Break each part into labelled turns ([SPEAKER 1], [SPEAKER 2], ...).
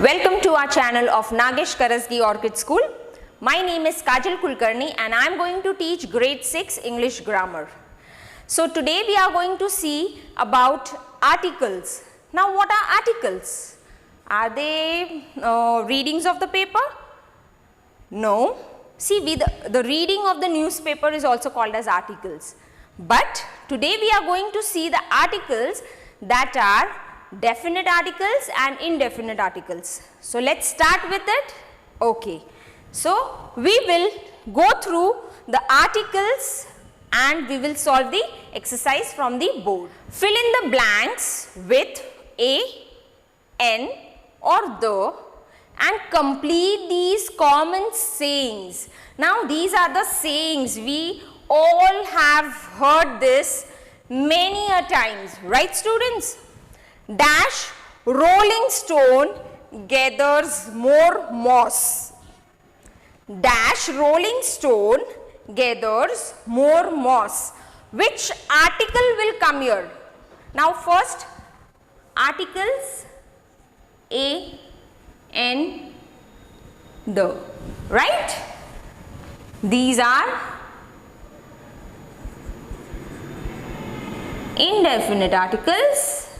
[SPEAKER 1] Welcome to our channel of Nagesh Karasgi Orchid School. My name is Kajal Kulkarni and I am going to teach grade 6 English grammar. So today we are going to see about articles. Now what are articles? Are they readings of the paper? No. See, the reading of the newspaper is also called as articles. But today we are going to see the articles that are definite articles and indefinite articles. So let's start with it. Okay. So we will go through the articles and we will solve the exercise from the board. Fill in the blanks with a, an or the and complete these common sayings. Now these are the sayings. We all have heard this many a times, right students? Dash, rolling stone gathers more moss. Dash, rolling stone gathers more moss. Which article will come here? Now first, articles a, n, the, right? These are indefinite articles.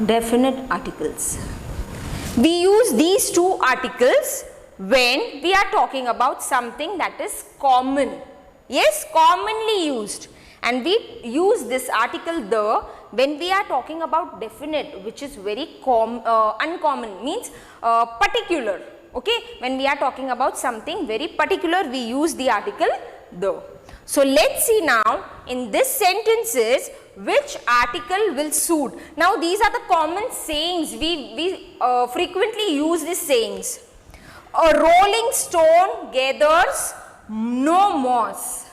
[SPEAKER 1] Definite articles. We use these two articles when we are talking about something that is common. Yes, commonly used. And we use this article the when we are talking about definite, which is very uncommon, means particular. Okay, when we are talking about something very particular, we use the article the. So let's see now in this sentences which article will suit. Now these are the common sayings. We frequently use these sayings. A rolling stone gathers no moss.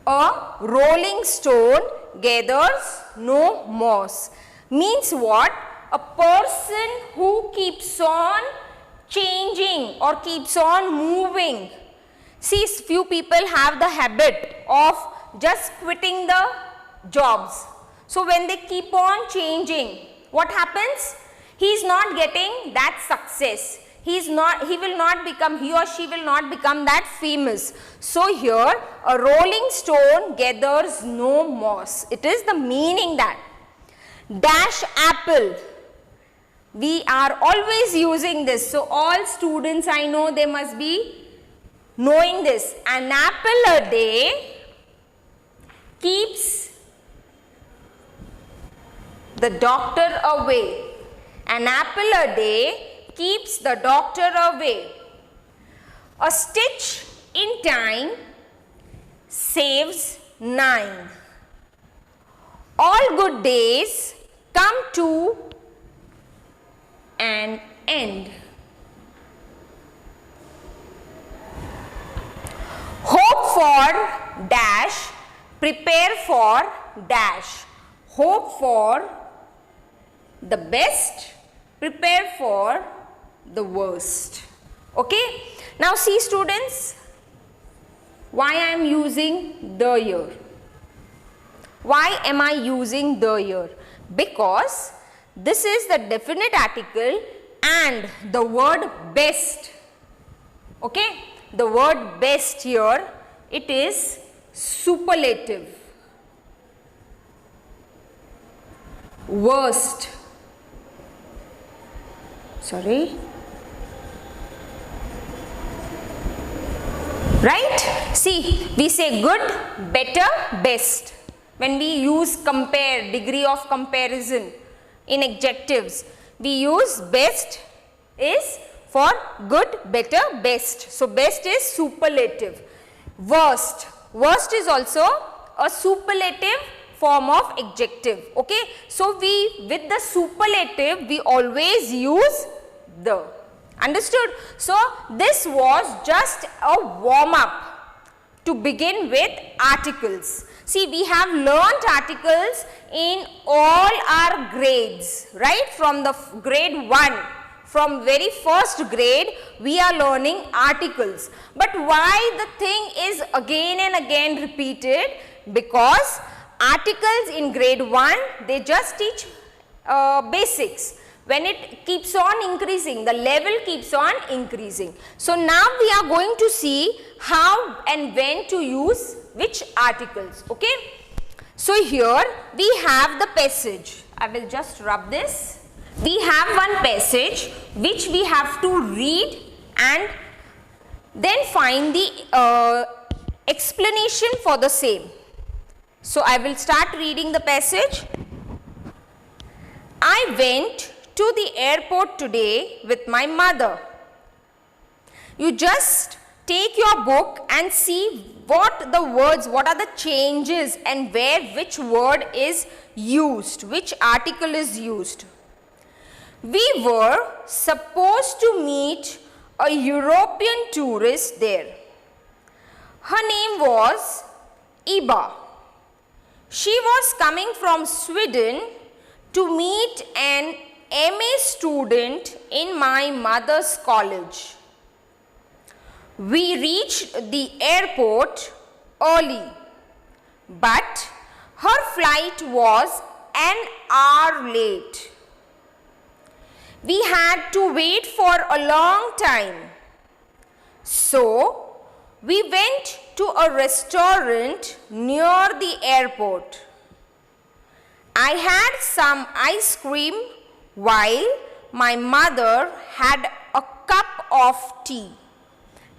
[SPEAKER 1] A rolling stone gathers no moss. Means what? A person who keeps on changing or keeps on moving. See, few people have the habit of just quitting the jobs. So when they keep on changing, what happens? He is not getting that success. He or she will not become that famous. So here, a rolling stone gathers no moss. It is the meaning that. Dash apple. We are always using this. So all students, I know they must be knowing this. An apple a day keeps the doctor away. An apple a day keeps the doctor away. A stitch in time saves 9. All good days come to an end. Hope for dash, prepare for dash. Hope for the best, prepare for the worst. Okay. Now see students, why I am using the here? Why am I using the here? Because this is the definite article and the word best. Okay. The word best here, it is superlative. Worst. Sorry. Right? See, we say good, better, best. When we use compare, degree of comparison in adjectives, we use best is for good, better, best. So best is superlative. Worst. Worst is also a superlative form of adjective. Okay. So with the superlative, we always use the. Understood? So this was just a warm up to begin with articles. See, we have learnt articles in all our grades, right? From the grade 1. From very first grade, we are learning articles. But why the thing is again and again repeated? Because articles in grade 1, they just teach basics. When it keeps on increasing, the level keeps on increasing. So now we are going to see how and when to use which articles. Okay. So here we have the passage. I will just rub this. We have one passage which we have to read and then find the explanation for the same. So I will start reading the passage. I went to the airport today with my mother. You just take your book and see what the words, what are the changes and where which word is used, which article is used. We were supposed to meet a European tourist there. Her name was Iba. She was coming from Sweden to meet an MA student in my mother's college. We reached the airport early, but her flight was an hour late. We had to wait for a long time. So, we went to a restaurant near the airport. I had some ice cream while my mother had a cup of tea.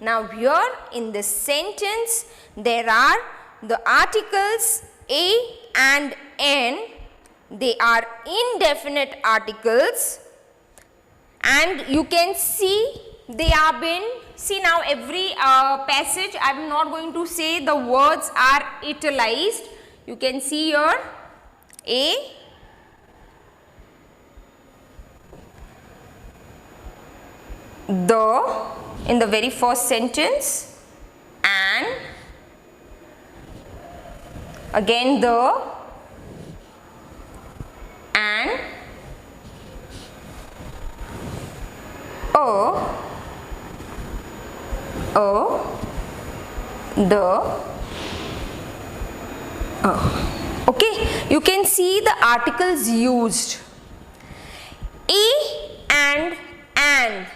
[SPEAKER 1] Now here in this sentence there are the articles a and n. They are indefinite articles and you can see they are been, see now every passage I am not going to say the words are italicized. You can see here a, the in the very first sentence, and again the, and the, okay, you can see the articles used. A and an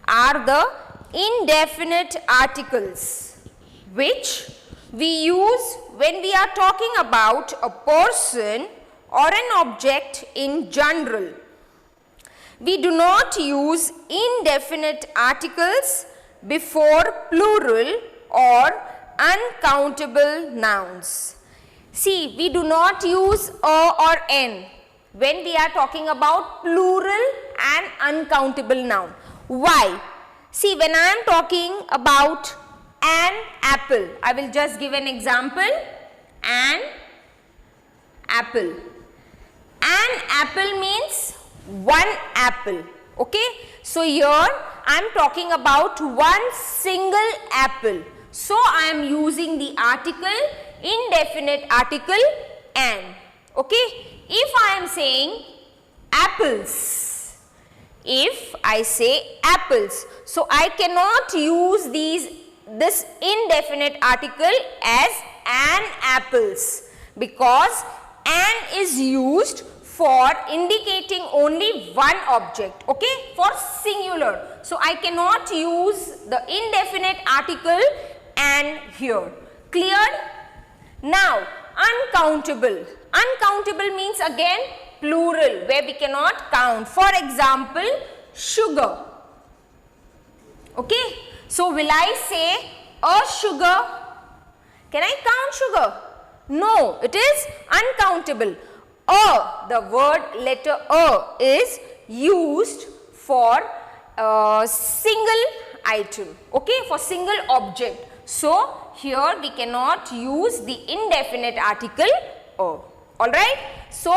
[SPEAKER 1] are the indefinite articles which we use when we are talking about a person or an object in general. We do not use indefinite articles before plural or uncountable nouns. See, we do not use a or n when we are talking about plural and uncountable noun. Why? See, when I am talking about an apple, I will just give an example. An apple. An apple means one apple. Okay. So here I am talking about one single apple. So I am using the article, indefinite article an. Okay. If I am saying apples, if I say apples, so I cannot use this indefinite article as an apples because an is used for indicating only one object, okay, for singular. So I cannot use the indefinite article an here. Cleared? Now uncountable. Uncountable means again plural where we cannot count. For example, sugar. Okay. So will I say a sugar? Can I count sugar? No, it is uncountable. The word letter a is used for a single item, okay, for single object. So here we cannot use the indefinite article a. Alright. So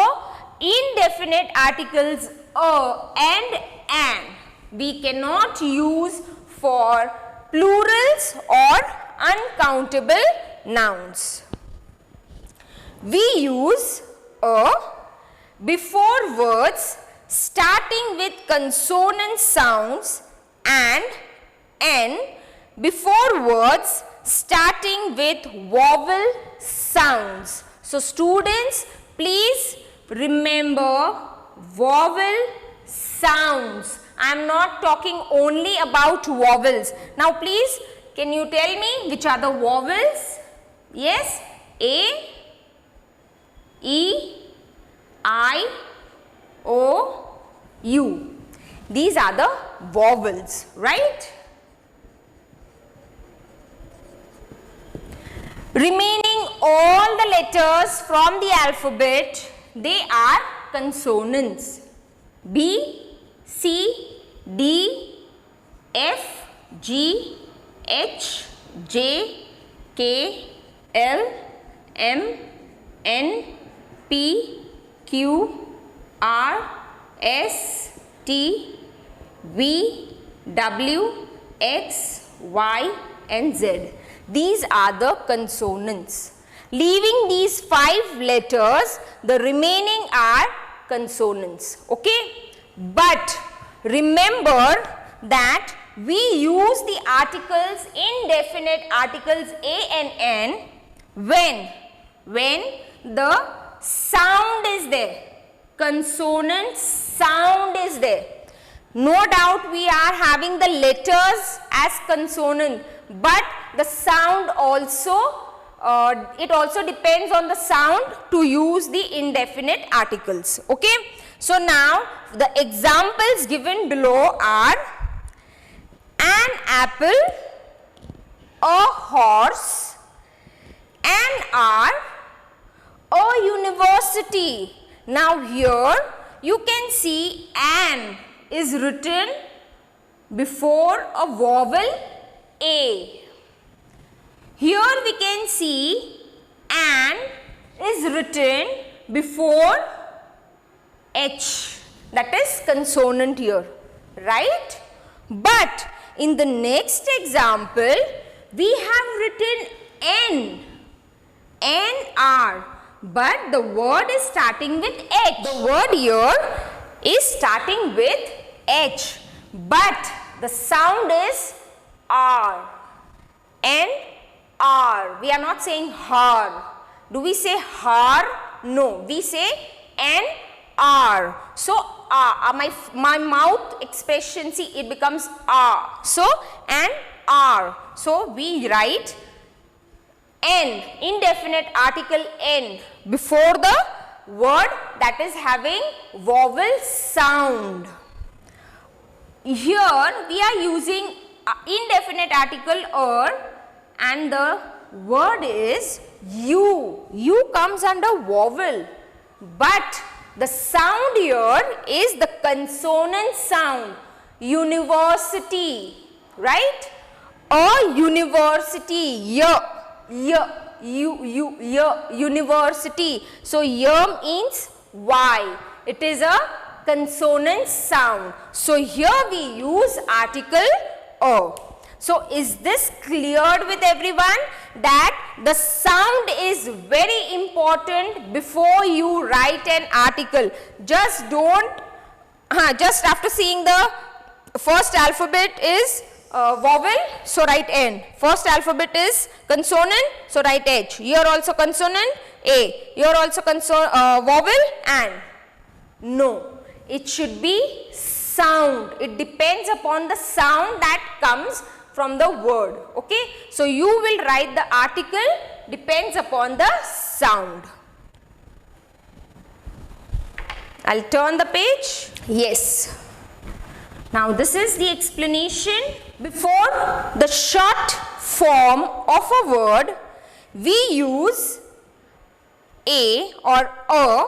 [SPEAKER 1] indefinite articles a and an we cannot use for plurals or uncountable nouns. We use a before words starting with consonant sounds and n before words starting with vowel sounds. So students, please remember vowel sounds. I am not talking only about vowels. Now please, can you tell me which are the vowels? Yes, A, E, I, O, U. These are the vowels, right? Remaining all the letters from the alphabet, they are consonants. B, C, D, F, G, H, J, K, L, M, N, P, Q, R, S, T, V, W, X, Y and Z. These are the consonants. Leaving these 5 letters, the remaining are consonants. Okay? But remember that we use the articles, indefinite articles A and N when the sound is there. Consonant sound is there. No doubt we are having the letters as consonant, but the sound also, it also depends on the sound to use the indefinite articles. Okay? So now the examples given below are an apple, a horse, an hour, a university. Now here you can see an is written before a vowel A. Here we can see an is written before H, that is consonant here, right? But in the next example, we have written N, N-R, but the word is starting with H. The word here is starting with H, but the sound is R, N-R. We are not saying har. Do we say har? No, we say N-R. So, my mouth expression, see, it becomes R. So, N-R. So, we write N, indefinite article N, before the word that is having vowel sound. Here we are using indefinite article and the word is U. U comes under vowel, but the sound here is the consonant sound. University, right? A university, university. So, y means Y. It is a consonant sound. So, here we use article A. So, is this cleared with everyone that the sound is very important before you write an article? Just don't, just after seeing the first alphabet is vowel, so write N. First alphabet is consonant, so write H. Here also consonant, A. Here also vowel and. No, it should be sound. It depends upon the sound that comes from the word. Okay? So, you will write the article depends upon the sound. I'll turn the page. Yes. Now, this is the explanation. Before the short form of a word, we use A or A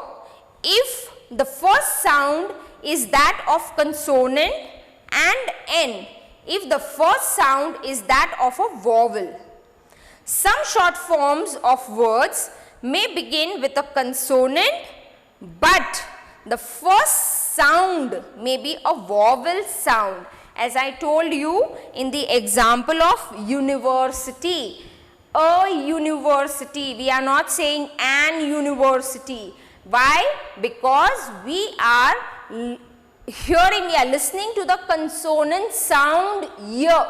[SPEAKER 1] if the first sound is that of consonant and N if the first sound is that of a vowel. Some short forms of words may begin with a consonant, but the first sound may be a vowel sound. As I told you in the example of university, a university, we are not saying an university. Why? Because we are hearing, we are listening to the consonant sound here.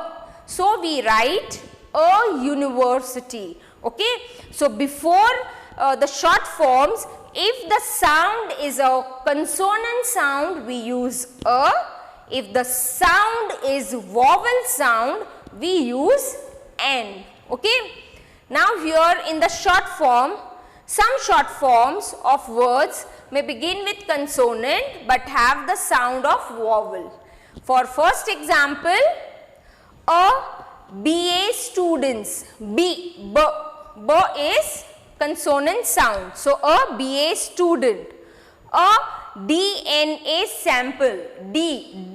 [SPEAKER 1] So, we write a university. Okay. So, before the short forms, if the sound is a consonant sound, we use a. If the sound is vowel sound, we use n. Okay. Now here in the short form, some short forms of words may begin with consonant but have the sound of vowel. For first example, a BA students, B is consonant sound. So a BA student. A DNA sample, D.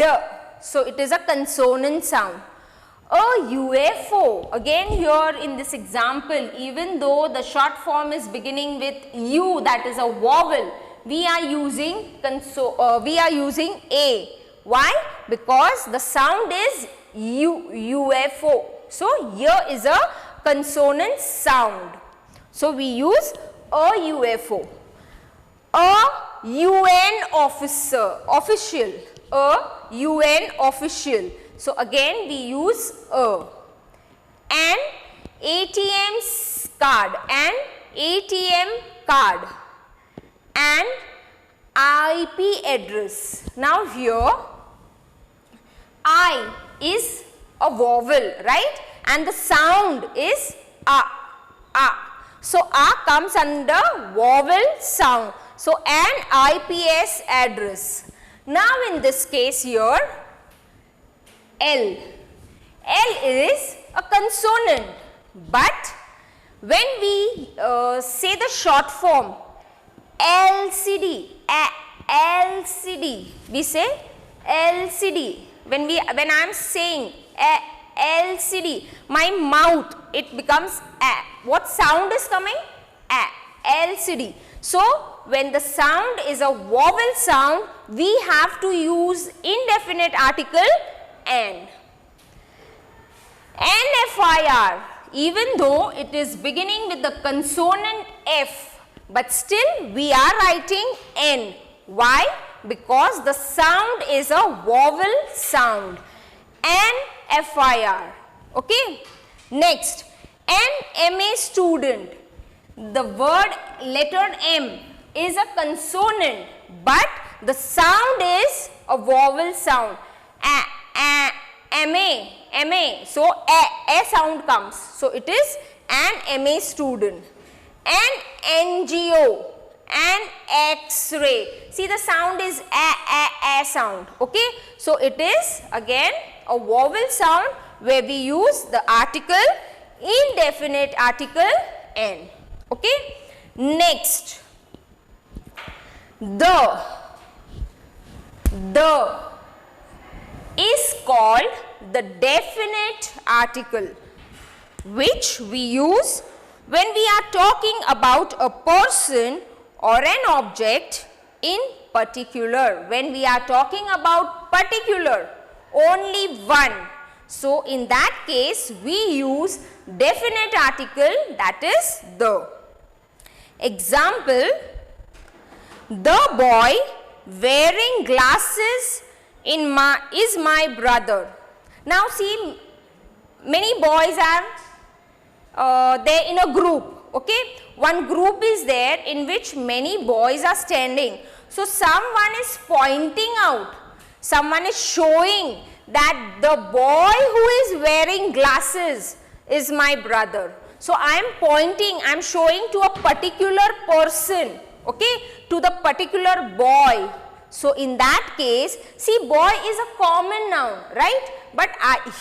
[SPEAKER 1] So it is a consonant sound. A UFO, again here in this example, even though the short form is beginning with U, that is a vowel, we are using A. Why? Because the sound is UFO. So here is a consonant sound. So we use a UFO. A UN official, a UN official. So again we use a. An ATM card, an ATM card. An IP address. Now here I is a vowel, right? And the sound is a. So a comes under vowel sound. So an IPS address. Now in this case here, L. L is a consonant, but when we say the short form LCD, LCD, we say LCD. When I am saying LCD, my mouth, it becomes A. What sound is coming? A. LCD. So when the sound is a vowel sound, we have to use indefinite article N. NFIR, even though it is beginning with the consonant F, but still we are writing N. Why? Because the sound is a vowel sound. NFIR. Okay. Next, NMA student. The word letter M is a consonant, but the sound is a vowel sound. MA. So a sound comes. So it is an MA student. An NGO, an X-ray. See, the sound is a sound. Okay. So it is again a vowel sound where we use the article, indefinite article N. Okay. Next, the is called the definite article, which we use when we are talking about a person or an object in particular. When we are talking about particular, only one. So in that case, we use definite article, that is the. Example, the boy wearing glasses is my brother. Now see, many boys are there in a group. Okay, one group is there in which many boys are standing. So someone is pointing out, someone is showing that the boy who is wearing glasses is my brother. So I am pointing, I am showing to a particular person, okay, to the particular boy. So in that case, see, boy is a common noun, right? But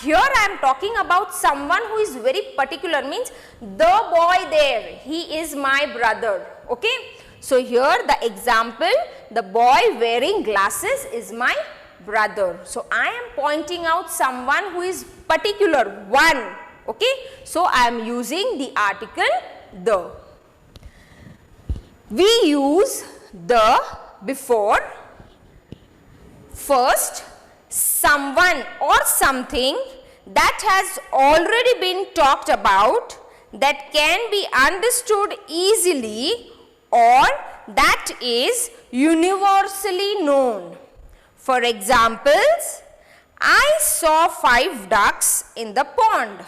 [SPEAKER 1] here I am talking about someone who is very particular, means the boy there, he is my brother, okay. So here the example, the boy wearing glasses is my brother. So I am pointing out someone who is particular, one, okay. So I am using the article the. We use the before first someone or something that has already been talked about, that can be understood easily, or that is universally known. For examples, I saw 5 ducks in the pond.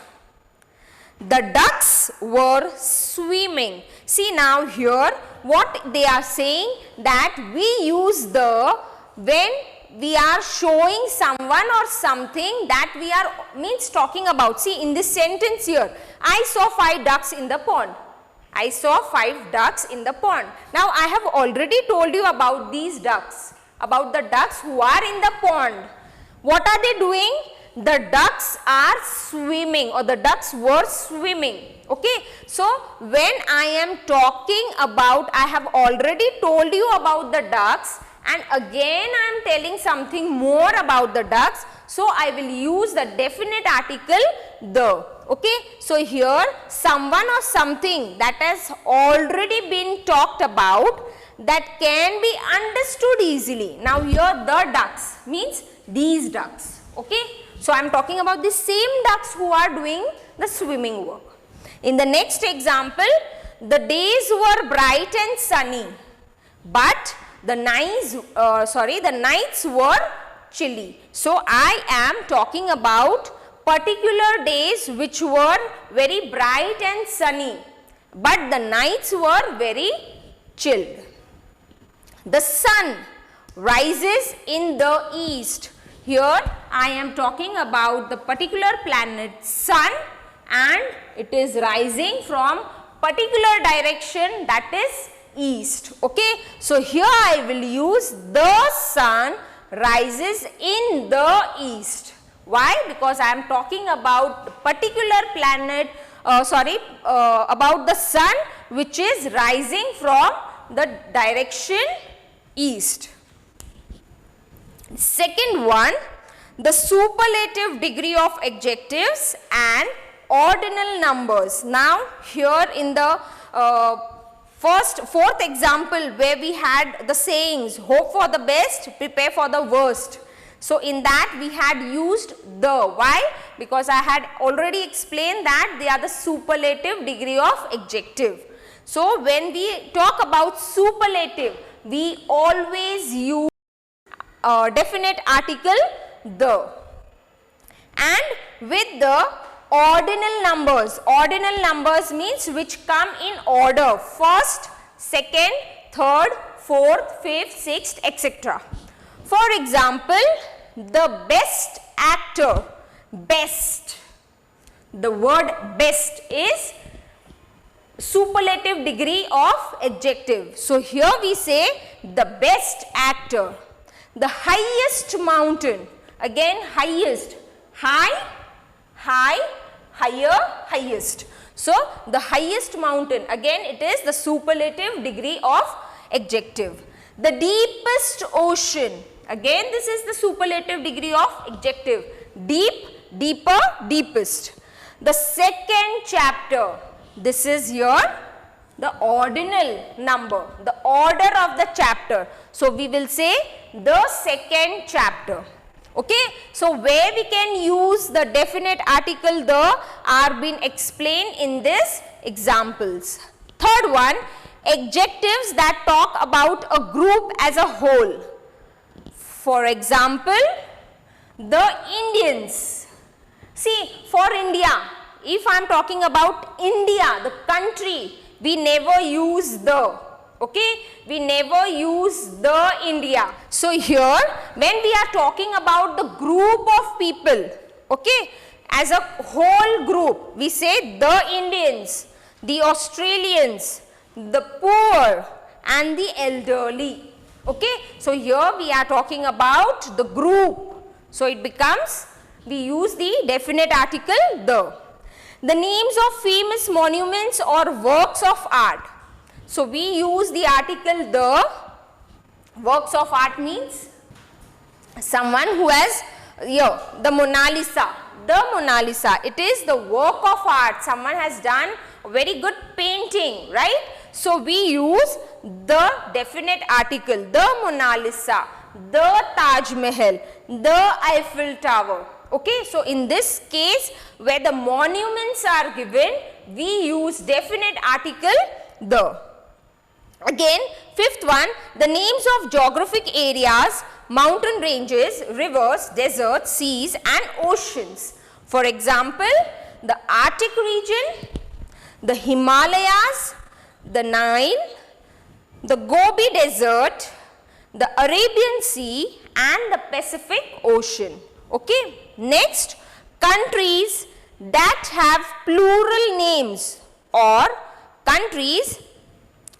[SPEAKER 1] The ducks were swimming. See now here what they are saying, that we use the, when we are showing someone or something that we are means talking about. See in this sentence here, I saw 5 ducks in the pond. I saw 5 ducks in the pond. Now I have already told you about these ducks, about the ducks who are in the pond. What are they doing? The ducks are swimming, or the ducks were swimming. Okay, so when I am talking about, I have already told you about the ducks, and again I am telling something more about the ducks, so I will use the definite article the. Okay, so here someone or something that has already been talked about, that can be understood easily. Now here the ducks means these ducks. Okay, so I am talking about the same ducks who are doing the swimming work. In the next example, the days were bright and sunny, but the nights were chilly. So I am talking about particular days which were very bright and sunny, but the nights were very chilled. The sun rises in the east. Here I am talking about the particular planet sun, and it is rising from particular direction, that is east. Okay, so here I will use the sun rises in the east. Why? Because I am talking about particular planet, about the sun which is rising from the direction east. Second one, the superlative degree of adjectives and ordinal numbers. Now here in the fourth example, where we had the sayings, hope for the best, prepare for the worst. So in that we had used the. Why? Because I had already explained that they are the superlative degree of adjective. So when we talk about superlative, we always use definite article the. And with the ordinal numbers means which come in order, first, second, third, fourth, fifth, sixth, etc. For example, the best actor, best, the word best is superlative degree of adjective. So here we say the best actor. The highest mountain, again highest, high, higher, highest. So the highest mountain, again it is the superlative degree of adjective. The deepest ocean, again this is the superlative degree of adjective, deep, deeper, deepest. The second chapter, this is here the ordinal number, the order of the chapter. So we will say the second chapter. Okay, so where we can use the definite article the are being explained in these examples. Third one, adjectives that talk about a group as a whole. For example, the Indians. See, for India, if I am talking about India, the country, we never use the. Okay, we never use the India. So here when we are talking about the group of people, okay, as a whole group, we say the Indians, the Australians, the poor and the elderly. Okay, so here we are talking about the group. So it becomes, we use the definite article the. The names of famous monuments or works of art. So we use the article the. Works of art means someone who has, here, the Mona Lisa. The Mona Lisa, it is the work of art. Someone has done a very good painting, right? So we use the definite article, the Mona Lisa, the Taj Mahal, the Eiffel Tower. Okay, so in this case where the monuments are given, we use definite article the. Again, fifth one, the names of geographic areas, mountain ranges, rivers, deserts, seas and oceans. For example, the Arctic region, the Himalayas, the Nile, the Gobi Desert, the Arabian Sea and the Pacific Ocean. Okay. Next, countries that have plural names or countries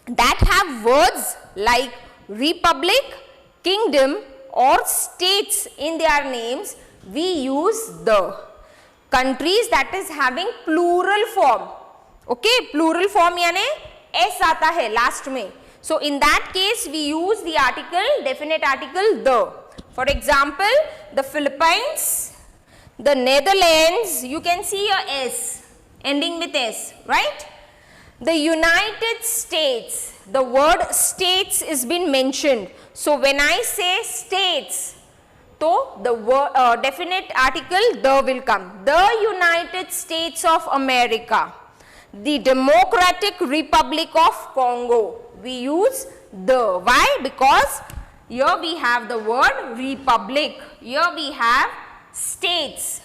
[SPEAKER 1] that have words like republic, kingdom or states in their names, we use the. Countries that is having plural form, okay, plural form यानी s आता है last में, so in that case we use the article, definite article the. For example, the Philippines, the Netherlands, you can see a s ending with s, right? The United States, the word states is been mentioned, so when I say states, so the word, definite article the will come. The United States of America, the Democratic Republic of Congo, we use the. Why? Because here we have the word republic, here we have states,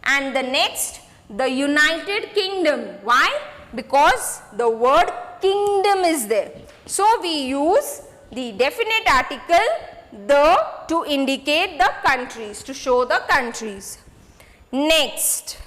[SPEAKER 1] and the next the United Kingdom. Why? Because the word kingdom is there. So we use the definite article the to indicate the countries, to show the countries. Next,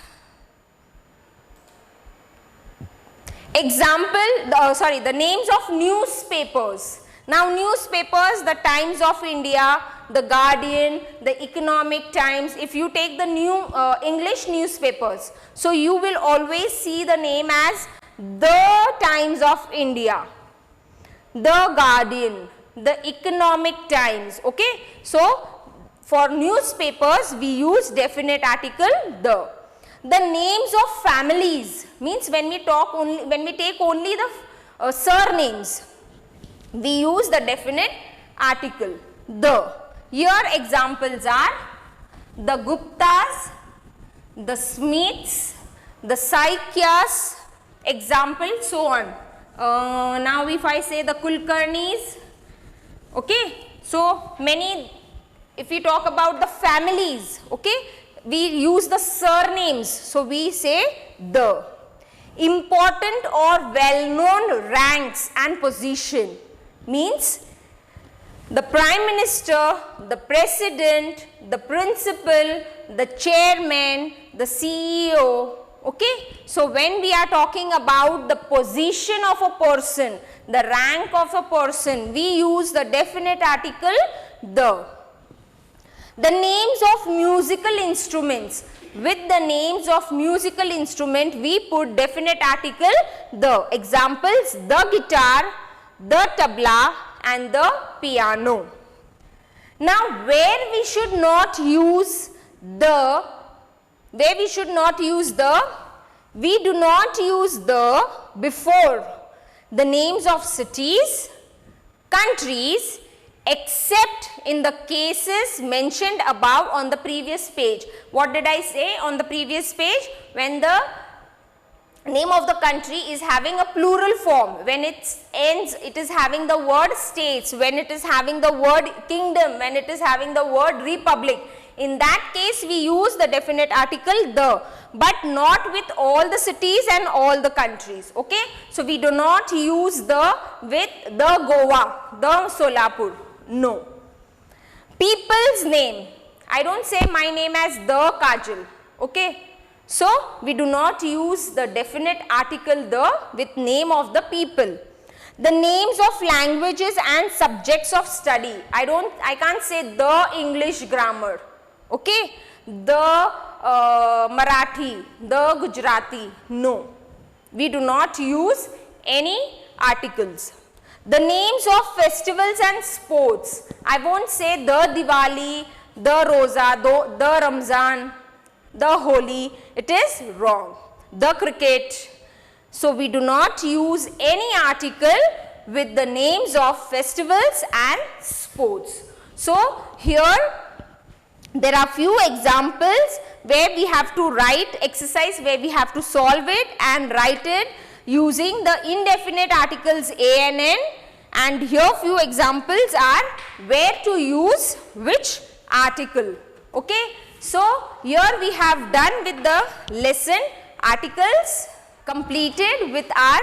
[SPEAKER 1] example, the names of newspapers. Now newspapers, the Times of India, the Guardian, the Economic Times, if you take the new English newspapers, so you will always see the name as the Times of India, the Guardian, the Economic Times, okay. So for newspapers we use definite article the. The names of families means when we take only the surnames, we use the definite article the. Here examples are the Guptas, the Smiths, the Saikyas, example so on. Now if I say the Kulkarnis, okay, so many, if we talk about the families, okay, we use the surnames, so we say the. Important or well-known ranks and position means the Prime Minister, the President, the Principal, the Chairman, the CEO, okay. So when we are talking about the position of a person, the rank of a person, we use the definite article the. The names of musical instruments, with the names of musical instrument we put definite article the. Examples, the guitar, the tabla and the piano. Now where we should not use the, we do not use the before the names of cities, countries, except in the cases mentioned above on the previous page. What did I say on the previous page? When the name of the country is having a plural form, when it ends it is having the word states, when it is having the word kingdom, when it is having the word republic, in that case we use the definite article the, but not with all the cities and all the countries, okay. So we do not use the with the Goa, the Solapur, no. People's name, I don't say my name as the Kajal, okay. So we do not use the definite article the with name of the people. The names of languages and subjects of study, I can't say the English grammar, okay, the Marathi, the Gujarati, no. We do not use any articles. The names of festivals and sports, I won't say the Diwali, the Roza, the Ramzan, the Holi, it is wrong. The cricket. So we do not use any article with the names of festivals and sports. So here there are few examples where we have to write exercise, where we have to solve it and write it using the indefinite articles a and n, and here few examples are where to use which article, okay. So here we have done with the lesson articles completed with our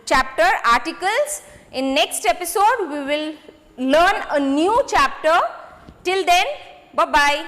[SPEAKER 1] chapter articles. In next episode, we will learn a new chapter. Till then, bye-bye.